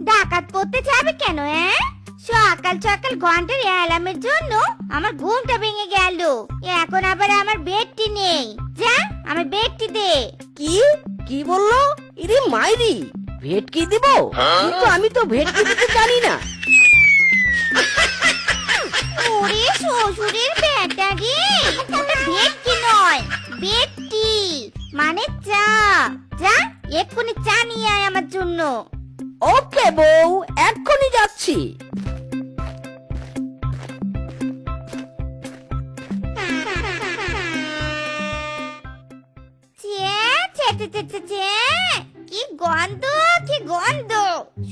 ডাকাত পড়তে যাবে কেন? সকাল সকাল ঘন্টার অ্যালার্মের জন্য আমার ঘুমটা ভেঙে গেল। এখন আবার আমার বেডটি নেই। যা, আমার বেডটি দে। কি কি বললো? ইরে মাইরি, ভেটকি দিব? কিন্তু আমি তো ভেটকি দিতে জানি না। ওরে শ্বশুরের বেটা রে, ওটা ভেটকি নয়, বেডটি মানে চা। যা, এক্ষুনি চা নিয়ে আয় আমার জন্য। ওকে বউ, এক্ষুনি যাচ্ছি। কি গন্ধ, কি গন্ধ!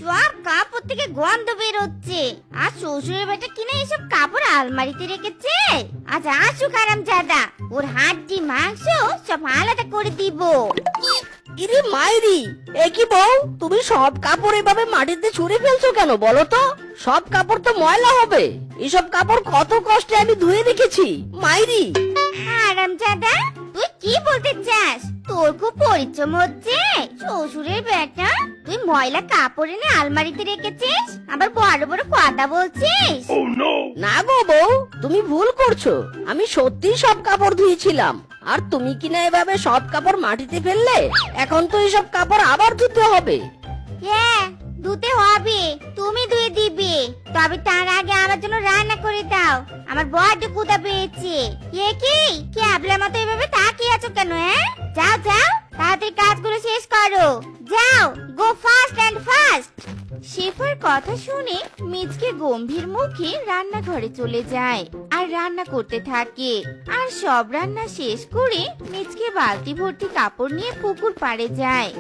সব কাপড় থেকে গন্ধ বেরোচ্ছে। আর শ্বশুরের বেটা কিনা এসব কাপড় আলমারিতে রেখেছে। আজ আসুক হারামজাদা, ওর হাড্ডি মাংস সব আলাদা করে দিব। ইরে মাইরি, এ কি বউ, তুমি সব কাপড় এভাবে মাটিতে ছুঁড়ে ফেলছো কেন বলো তো? সব কাপড় তো ময়লা হবে। এসব কাপড় কত কষ্টে আমি ধুয়ে রেখেছি মাইরি। হারামজাদা, তুই কি বলতে চাস? তোর খুব পরিশ্রম হচ্ছে। শ্বশুরের বেটা, তুই ময়লা কাপড় এনে আলমারিতে রেখেছিস, আবার বড় বড় কথা বলছিস। না গো বউ, তুমি ভুল করছো। আমি সত্যি সব কাপড় ধুয়েছিলাম। আর তুমি কিনা এভাবে সব কাপড় মাটিতে ফেললে। এখন তো এসব কাপড় আবার ধুতে হবে। হ্যাঁ, ধুতে হবে, তুমি ধুয়ে দিবে। তবে তার আগে আমার জন্য রান্না করে দাও। আমার বড্ড ক্ষুধা পেয়েছে। এ কি ক্যাবলার মতো এভাবে তাকিয়ে আছো কেন? যাও যাও, তাড়াতাড়ি কাজগুলো শেষ করো। যাও, গো ফাস্ট এন্ড ফাস্ট। শেফার কথা শুনে মিচকে গম্ভীর মুখে রান্নাঘরে চলে যায় আর রান্না করতে থাকে। আর সব রান্না শেষ করে মিচকে বালতি ভর্তি কাপড় নিয়ে পুকুর পাড়ে যায়।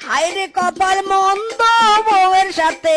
হায় রে কপাল মন্দ, বউয়ের সাথে